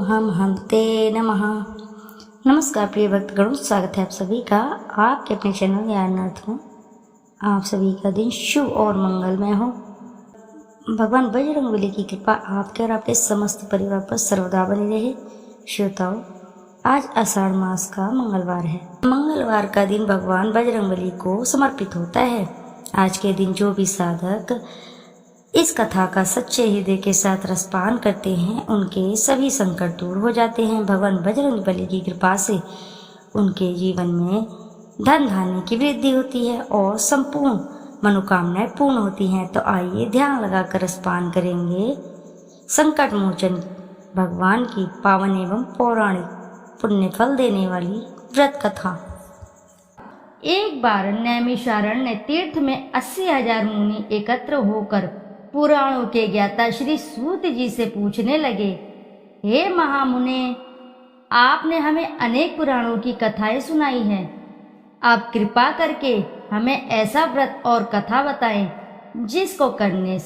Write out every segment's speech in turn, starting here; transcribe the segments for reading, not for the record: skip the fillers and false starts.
सोऽहं हन्ते नमः। नमस्कार प्रिय भक्तगणों, स्वागत है आप सभी का आपके अपने चैनल यारनाथ में। आप सभी का दिन शुभ और मंगलमय हो। भगवान बजरंगबली की कृपा आपके और आपके समस्त परिवार पर सर्वदा बनी रहे। श्रोताओं, आज आषाढ़ मास का मंगलवार है। मंगलवार का दिन भगवान बजरंगबली को समर्पित होता है। आज के दिन जो भी साधक इस कथा का सच्चे हृदय के साथ रसपान करते हैं, उनके सभी संकट दूर हो जाते हैं। भगवान बजरंगबली की कृपा से उनके जीवन में धन धान्य की वृद्धि होती है और संपूर्ण मनोकामनाएं पूर्ण होती हैं। तो आइए ध्यान लगाकर रसपान करेंगे संकट मोचन भगवान की पावन एवं पौराणिक पुण्य फल देने वाली व्रत कथा। एक बार नैमिषारण्य तीर्थ में 80,000 मुनि एकत्र होकर पुराणों के ज्ञाता श्री सूत जी से पूछने लगे, हे महामुने, आपने हमें अनेक पुराणों की कथाएं सुनाई हैं। आप कृपा करके हमें ऐसा व्रत और कथा बताएं जिसको करने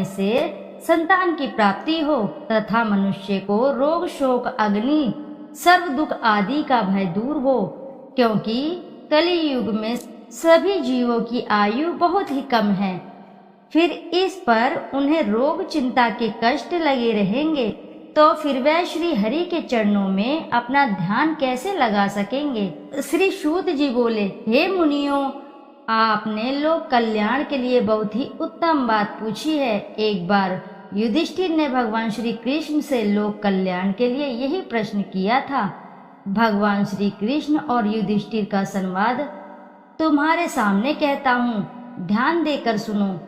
से संतान की प्राप्ति हो तथा मनुष्य को रोग शोक अग्नि सर्व दुख आदि का भय दूर हो, क्योंकि कलियुग में सभी जीवों की आयु बहुत ही कम है। फिर इस पर उन्हें रोग चिंता के कष्ट लगे रहेंगे, तो फिर वह श्री हरि के चरणों में अपना ध्यान कैसे लगा सकेंगे। श्री सूत जी बोले, हे मुनियों, आपने लोक कल्याण के लिए बहुत ही उत्तम बात पूछी है। एक बार युधिष्ठिर ने भगवान श्री कृष्ण से लोक कल्याण के लिए यही प्रश्न किया था। भगवान श्री कृष्ण और युधिष्ठिर का संवाद तुम्हारे सामने कहता हूँ, ध्यान देकर सुनो।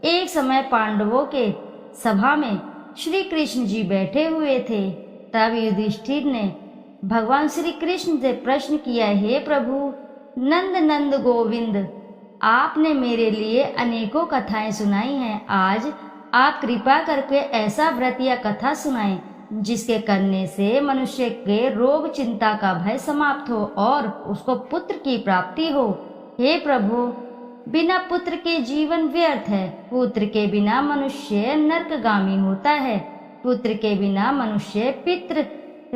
एक समय पांडवों के सभा में श्री कृष्ण जी बैठे हुए थे। तब युधिष्ठिर ने भगवान श्री कृष्ण से प्रश्न किया, हे प्रभु नंद नंद गोविंद, आपने मेरे लिए अनेकों कथाएं सुनाई हैं। आज आप कृपा करके ऐसा व्रत या कथा सुनाएं जिसके करने से मनुष्य के रोग चिंता का भय समाप्त हो और उसको पुत्र की प्राप्ति हो। हे प्रभु, बिना पुत्र के जीवन व्यर्थ है। पुत्र के बिना मनुष्य नरकगामी होता है। पुत्र के बिना मनुष्य पितृ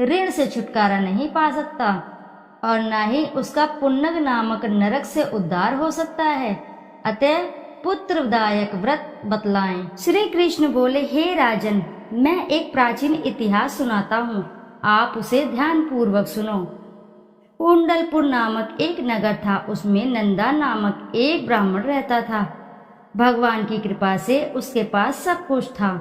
ऋण से छुटकारा नहीं पा सकता और न ही उसका पुण्य नामक नरक से उद्धार हो सकता है। अतः पुत्रदायक व्रत बतलाएं। श्री कृष्ण बोले, हे राजन, मैं एक प्राचीन इतिहास सुनाता हूँ, आप उसे ध्यान पूर्वक सुनो। कुंडलपुर नामक एक नगर था। उसमें नंदा नामक एक ब्राह्मण रहता था। भगवान की कृपा से उसके पास सब कुछ था,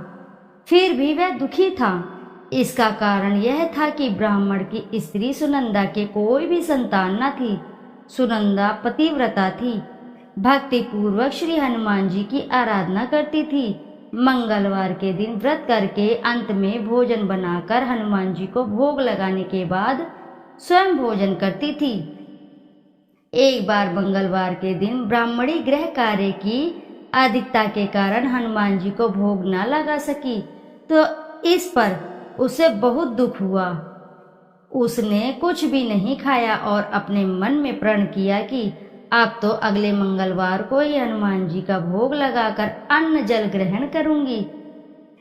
फिर भी वह दुखी था। इसका कारण यह था कि ब्राह्मण की स्त्री सुनंदा के कोई भी संतान न थी। सुनंदा पतिव्रता थी, भक्ति पूर्वक श्री हनुमान जी की आराधना करती थी। मंगलवार के दिन व्रत करके अंत में भोजन बनाकर हनुमान जी को भोग लगाने के बाद स्वयं भोजन करती थी। एक बार मंगलवार के दिन ब्राह्मणी गृह कार्य की अधिकता के कारण हनुमान जी को भोग न लगा सकी, तो इस पर उसे बहुत दुख हुआ। उसने कुछ भी नहीं खाया और अपने मन में प्रण किया कि अब तो अगले मंगलवार को ही हनुमान जी का भोग लगाकर अन्न जल ग्रहण करूंगी।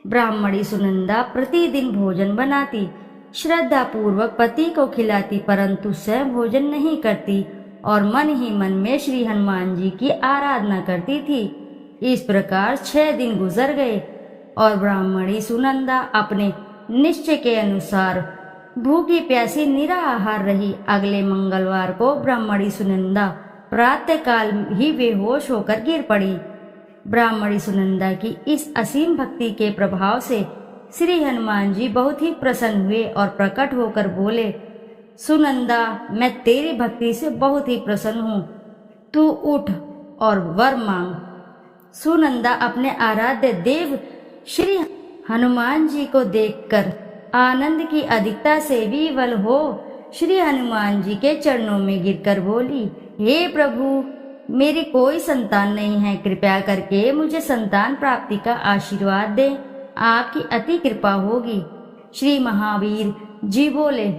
ब्राह्मणी सुनंदा प्रतिदिन भोजन बनाती, श्रद्धा पूर्वक पति को खिलाती, परंतु स्वयं भोजन नहीं करती और मन ही मन में श्री हनुमान जी की आराधना करती थी। इस प्रकार 6 दिन गुजर गए और ब्राह्मणी सुनंदा अपने निश्चय के अनुसार भूखी प्यासी निराहार रही। अगले मंगलवार को ब्राह्मणी सुनंदा प्रातः काल ही बेहोश होकर गिर पड़ी। ब्राह्मणी सुनंदा की इस असीम भक्ति के प्रभाव से श्री हनुमान जी बहुत ही प्रसन्न हुए और प्रकट होकर बोले, सुनंदा, मैं तेरी भक्ति से बहुत ही प्रसन्न हूँ, तू उठ और वर मांग। सुनंदा अपने आराध्य देव श्री हनुमान जी को देखकर आनंद की अधिकता से विवल हो श्री हनुमान जी के चरणों में गिरकर बोली, हे प्रभु, मेरी कोई संतान नहीं है, कृपया करके मुझे संतान प्राप्ति का आशीर्वाद दे, आपकी अति कृपा होगी। श्री महावीर जी बोले,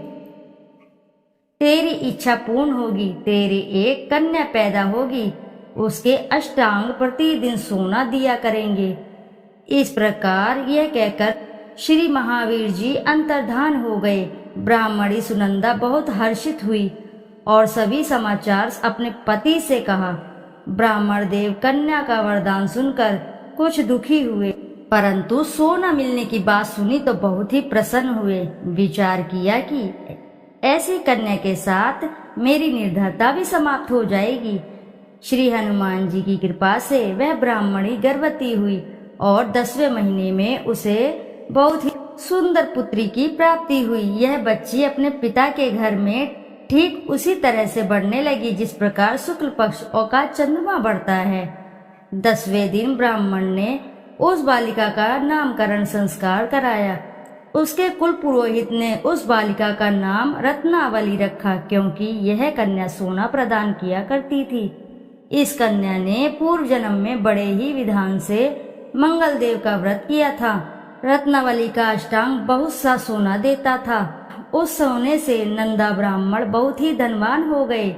तेरी इच्छा पूर्ण होगी, तेरी एक कन्या पैदा होगी, उसके अष्टांग प्रतिदिन सोना दिया करेंगे। इस प्रकार यह कहकर श्री महावीर जी अंतर्धान हो गए। ब्राह्मणी सुनंदा बहुत हर्षित हुई और सभी समाचार अपने पति से कहा। ब्राह्मण देव कन्या का वरदान सुनकर कुछ दुखी हुए, परंतु सोना मिलने की बात सुनी तो बहुत ही प्रसन्न हुए। विचार किया कि ऐसी कन्या के साथ मेरी निर्धरता भी समाप्त हो जाएगी। श्री हनुमान जी की कृपा से वह ब्राह्मणी गर्भवती हुई और 10वें महीने में उसे बहुत ही सुंदर पुत्री की प्राप्ति हुई। यह बच्ची अपने पिता के घर में ठीक उसी तरह से बढ़ने लगी जिस प्रकार शुक्ल पक्ष का चंद्रमा बढ़ता है। 10वें दिन ब्राह्मण ने उस बालिका का नामकरण संस्कार कराया। उसके कुल पुरोहित ने उस बालिका का नाम रत्नावली रखा, क्योंकि यह कन्या सोना प्रदान किया करती थी। इस कन्या ने पूर्व जन्म में बड़े ही विधान से मंगल देव का व्रत किया था। रत्नावली का अष्टांग बहुत सा सोना देता था। उस सोने से नंदा ब्राह्मण बहुत ही धनवान हो गए।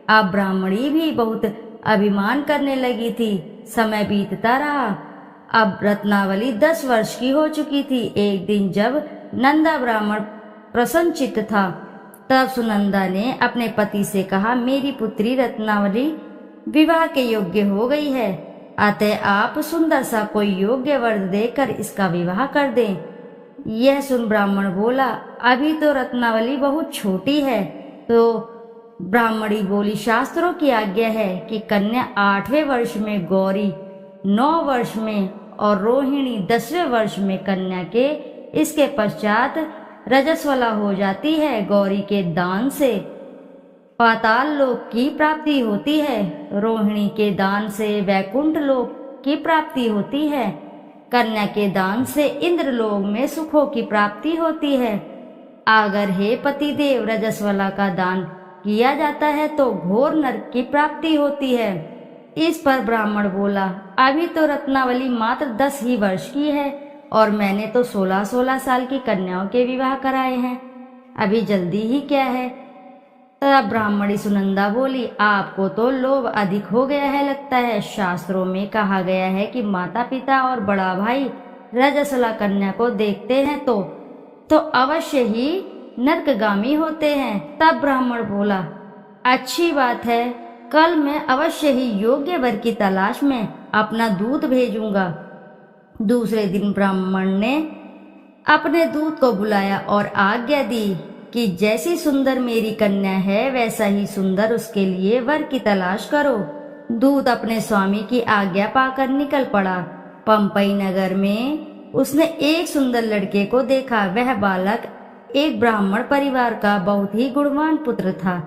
अब ब्राह्मणी भी बहुत अभिमान करने लगी थी। समय बीतता रहा। अब रत्नावली 10 वर्ष की हो चुकी थी। एक दिन जब नंदा ब्राह्मण प्रसन्नचित्त था, तब सुनंदा ने अपने पति से कहा, मेरी पुत्री रत्नावली विवाह के योग्य हो गई है, अतः आप सुंदर सा कोई योग्य वर देकर इसका विवाह कर दें। यह सुन ब्राह्मण बोला, अभी तो रत्नावली बहुत छोटी है। तो ब्राह्मणी बोली, शास्त्रों की आज्ञा है कि कन्या 8वें वर्ष में, गौरी 9 वर्ष में और रोहिणी 10वें वर्ष में कन्या के इसके पश्चात रजस्वला हो जाती है। गौरी के दान से पाताल लोक की प्राप्ति होती है, रोहिणी के दान से वैकुंठ लोक की प्राप्ति होती है, कन्या के दान से इंद्र लोक में सुखों की प्राप्ति होती है। अगर हे पतिदेव रजस्वला का दान किया जाता है तो घोर नरक की प्राप्ति होती है। इस पर ब्राह्मण बोला, अभी तो रत्नावली मात्र 10 ही वर्ष की है और मैंने तो 16-16 साल की कन्याओं के विवाह कराए हैं, अभी जल्दी ही क्या है। तब ब्राह्मणी सुनंदा बोली, आपको तो लोभ अधिक हो गया है लगता है। शास्त्रों में कहा गया है कि माता पिता और बड़ा भाई रजस्वला कन्या को देखते हैं तो अवश्य ही नरकगामी होते हैं। तब ब्राह्मण बोला, अच्छी बात है, कल मैं अवश्य ही योग्य वर की तलाश में अपना दूत भेजूंगा। दूसरे दिन ब्राह्मण ने अपने दूत को बुलाया और आज्ञा दी कि जैसी सुंदर मेरी कन्या है वैसा ही सुंदर उसके लिए वर की तलाश करो। दूत अपने स्वामी की आज्ञा पाकर निकल पड़ा। पंपई नगर में उसने एक सुंदर लड़के को देखा। वह बालक एक ब्राह्मण परिवार का बहुत ही गुणवान पुत्र था।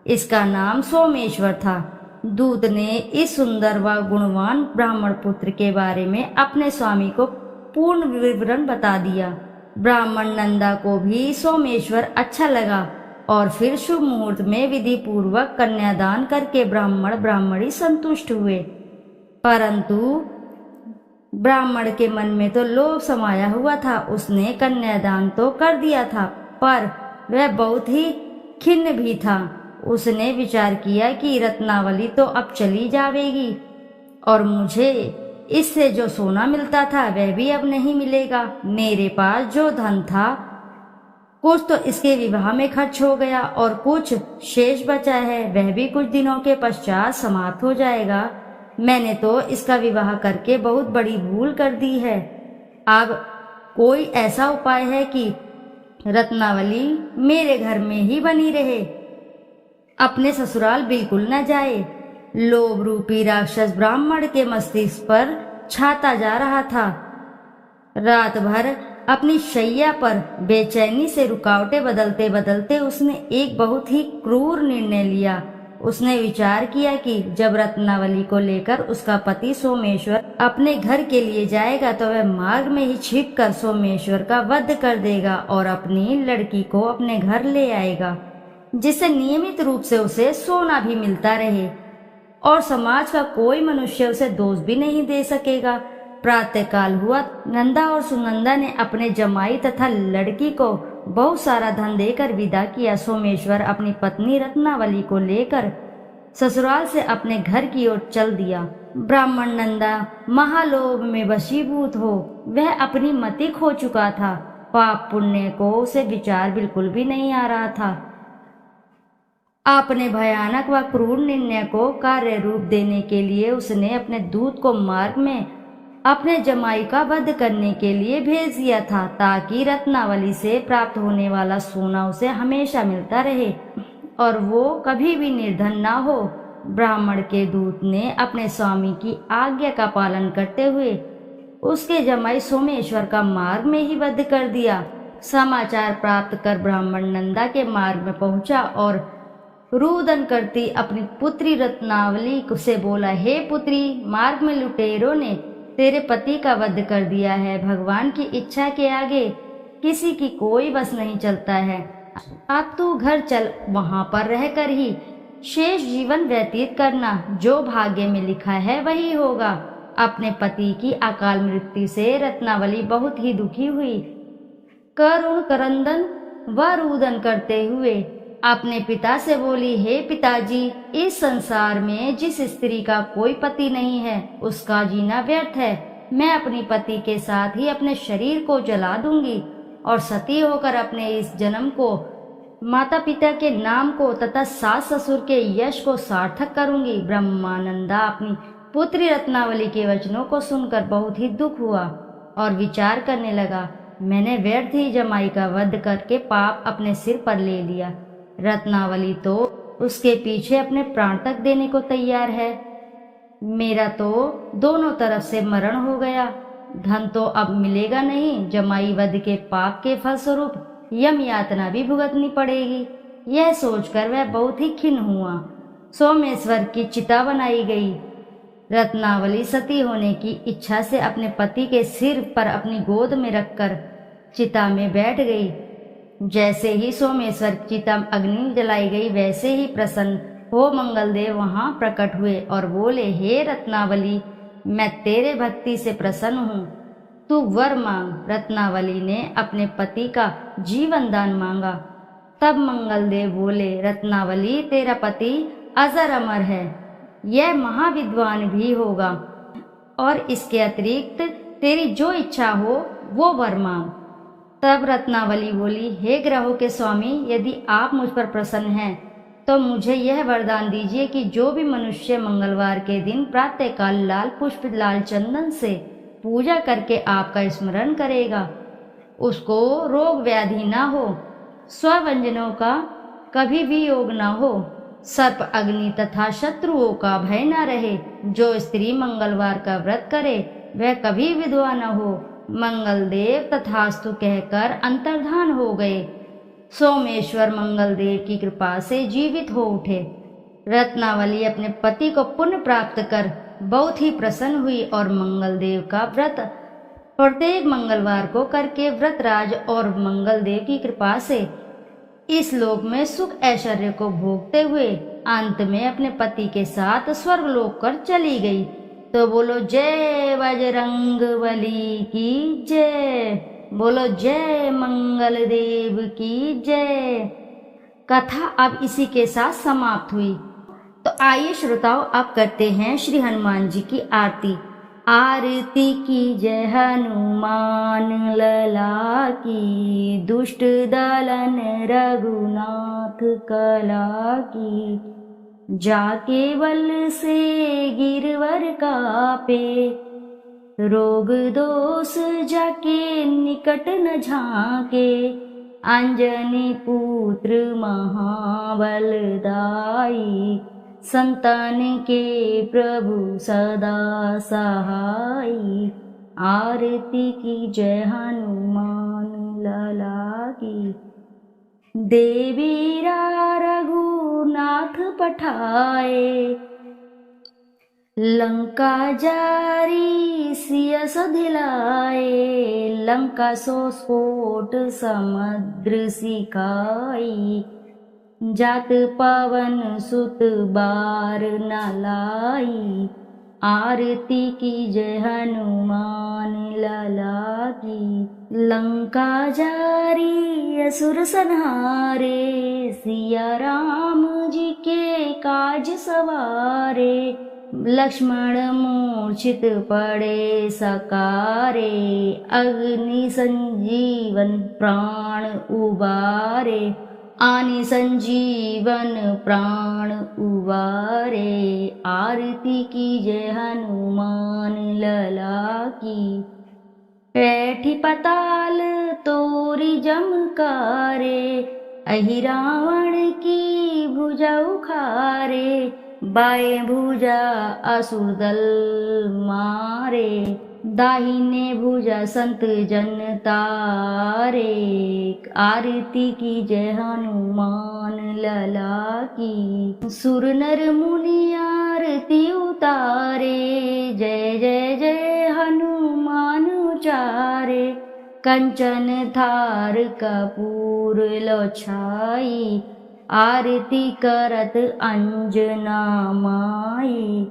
इसका नाम सोमेश्वर था। दूत ने इस सुंदर व गुणवान ब्राह्मण पुत्र के बारे में अपने स्वामी को पूर्ण विवरण बता दिया। ब्राह्मण नंदा को भी सोमेश्वर अच्छा लगा और फिर शुभ मुहूर्त में विधि पूर्वक कन्यादान करके ब्राह्मण ब्राह्मणी संतुष्ट हुए। परंतु ब्राह्मण के मन में तो लोभ समाया हुआ था। उसने कन्यादान तो कर दिया था, पर वह बहुत ही खिन्न भी था। उसने विचार किया कि रत्नावली तो अब चली जाएगी और मुझे इससे जो सोना मिलता था वह भी अब नहीं मिलेगा। मेरे पास जो धन था कुछ तो इसके विवाह में खर्च हो गया और कुछ शेष बचा है, वह भी कुछ दिनों के पश्चात समाप्त हो जाएगा। मैंने तो इसका विवाह करके बहुत बड़ी भूल कर दी है। अब कोई ऐसा उपाय है कि रत्नावली मेरे घर में ही बनी रहे, अपने ससुराल बिल्कुल न जाए। लोभ रूपी राक्षस ब्राह्मण के मस्तिष्क पर छाता जा रहा था। रात भर अपनी शैया पर बेचैनी से रुकावटें बदलते बदलते उसने एक बहुत ही क्रूर निर्णय लिया। उसने विचार किया कि जब रत्नावली को लेकर उसका पति सोमेश्वर अपने घर के लिए जाएगा तो वह मार्ग में ही छिपकर सोमेश्वर का वध कर देगा और अपनी लड़की को अपने घर ले आएगा, जिससे नियमित रूप से उसे सोना भी मिलता रहे और समाज का कोई मनुष्य उसे दोष भी नहीं दे सकेगा। प्रातःकाल हुआ। नंदा और सुनंदा ने अपने जमाई तथा लड़की को बहुत सारा धन देकर विदा किया। सोमेश्वर अपनी पत्नी रत्नावली को लेकर ससुराल से अपने घर की ओर चल दिया। ब्राह्मण नंदा महालोभ में वशीभूत हो वह अपनी मति खो चुका था। पाप पुण्य को उसे विचार बिल्कुल भी नहीं आ रहा था। अपने भयानक व क्रूर निर्णय को कार्य रूप देने के लिए उसने अपने दूत को मार्ग में अपने जमाई का वध करने के लिए भेज दिया था, ताकि रत्नावली से प्राप्त होने वाला सोना उसे हमेशा मिलता रहे और वो कभी भी निर्धन ना हो। ब्राह्मण के दूत ने अपने स्वामी की आज्ञा का पालन करते हुए उसके जमाई सोमेश्वर का मार्ग में ही वध कर दिया। समाचार प्राप्त कर ब्राह्मण नंदा के मार्ग में पहुंचा और रुदन करती अपनी पुत्री रत्नावली से बोला, हे पुत्री, मार्ग में लुटेरों ने तेरे पति का वध कर दिया है। भगवान की इच्छा के आगे किसी की कोई बस नहीं चलता है। अब तू घर चल, वहां पर रहकर ही शेष जीवन व्यतीत करना। जो भाग्य में लिखा है वही होगा। अपने पति की अकाल मृत्यु से रत्नावली बहुत ही दुखी हुई। करुण करंदन व रुदन करते हुए अपने पिता से बोली, हे पिताजी, इस संसार में जिस स्त्री का कोई पति नहीं है उसका जीना व्यर्थ है। मैं अपनी पति के साथ ही अपने शरीर को जला दूंगी और सती होकर अपने इस जन्म को, माता पिता के नाम को तथा सास ससुर के यश को सार्थक करूंगी। ब्रह्मानंदा अपनी पुत्री रत्नावली के वचनों को सुनकर बहुत ही दुख हुआ और विचार करने लगा, मैंने व्यर्थ ही जमाई का वध करके पाप अपने सिर पर ले लिया। रत्नावली तो उसके पीछे अपने प्राण तक देने को तैयार है। मेरा तो दोनों तरफ से मरण हो गया। धन तो अब मिलेगा नहीं। जमाई वध के पाप के फलस्वरूप यम यातना भी भुगतनी पड़ेगी। यह सोचकर वह बहुत ही खिन्न हुआ। सोमेश्वर की चिता बनाई गई। रत्नावली सती होने की इच्छा से अपने पति के सिर पर अपनी गोद में रखकर चिता में बैठ गई। जैसे ही सोमेश्वर की चिता अग्नि जलाई गई, वैसे ही प्रसन्न हो मंगलदेव वहां प्रकट हुए और बोले, हे रत्नावली, मैं तेरे भक्ति से प्रसन्न हूँ, तू वर मांग। रत्नावली ने अपने पति का जीवन दान मांगा। तब मंगलदेव बोले, रत्नावली, तेरा पति अजर अमर है, यह महाविद्वान भी होगा और इसके अतिरिक्त तेरी जो इच्छा हो वो वर मांग। तब रत्नावली बोली, हे ग्रहों के स्वामी, यदि आप मुझ पर प्रसन्न हैं तो मुझे यह वरदान दीजिए कि जो भी मनुष्य मंगलवार के दिन प्रातःकाल लाल पुष्प लाल चंदन से पूजा करके आपका स्मरण करेगा, उसको रोग व्याधि ना हो, स्वव्यंजनों का कभी भी योग ना हो, सर्प अग्नि तथा शत्रुओं का भय ना रहे। जो स्त्री मंगलवार का व्रत करे वह कभी विधवा न हो। मंगलदेव तथास्तु कहकर अंतर्धान हो गए। सोमेश्वर मंगलदेव की कृपा से जीवित हो उठे। रत्नावली अपने पति को पुण्य प्राप्त कर बहुत ही प्रसन्न हुई और मंगलदेव का व्रत प्रत्येक मंगलवार को करके व्रतराज और मंगलदेव की कृपा से इस लोक में सुख ऐश्वर्य को भोगते हुए अंत में अपने पति के साथ स्वर्गलोक कर चली गई। तो बोलो जय बजरंगबली की जय, बोलो जय मंगल देव की जय। कथा अब इसी के साथ समाप्त हुई। तो आइए श्रोताओं, अब करते हैं श्री हनुमान जी की आरती। आरती की जय हनुमान लला की, दुष्ट दलन रघुनाथ कला की। जाके बल से गिरवर कापे, रोग दोष जाके निकट न झाके। अंजनी पुत्र महाबलदाई, संतान के प्रभु सदा सहाई। आरती की जय हनुमान लला की। देवीरा रघुनाथ पठाए, लंका जारी सिय सधिलाए। लंका सो स्फोट समुद्र सिकाई, जात पवन सुत बार न लाई। आरती की जय हनुमान लला की। लंका जारी असुर संहारे, सिया राम जी के काज सवारे। लक्ष्मण मूर्छित पड़े सकारे, अग्नि संजीवन प्राण उबारे, आनि संजीवन प्राण उबारे। आरती कीजय हनुमान लला की, पैठी पताल तोरी जमकारे, अहि रावण की भुजा उखारे, बाएं भुजा असुर दल मारे, दाहिने भुजा संत जन तारे। आरती कीजय हनुमान लला की, सुर नर मुनि आरती उतारे, जय जय जय हनुमान उचारे। कंचन थार कपूर लो छाई, आरती करत अंजना माई।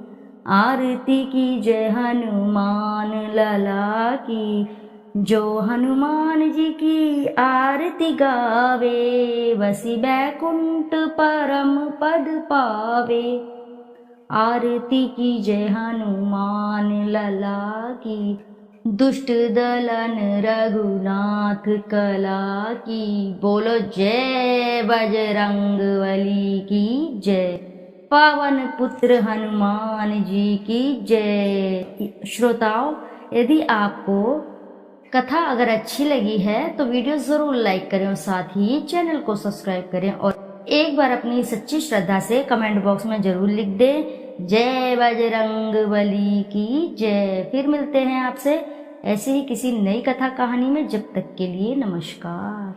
आरती कीजय हनुमान लला की, जो हनुमान जी की आरती गावे, वसी बैकुंठ परम पद पावे। आरती कीजय हनुमान लला की, दुष्ट दलन रघुनाथ कला की। बोलो जय बजरंगबली की जय, पावन पुत्र हनुमान जी की जय। श्रोताओं, यदि आपको कथा अगर अच्छी लगी है तो वीडियो जरूर लाइक करें और साथ ही चैनल को सब्सक्राइब करें और एक बार अपनी सच्ची श्रद्धा से कमेंट बॉक्स में जरूर लिख दें जय बजरंगबली की जय। फिर मिलते हैं आपसे ऐसे ही किसी नई कथा कहानी में, जब तक के लिए नमस्कार।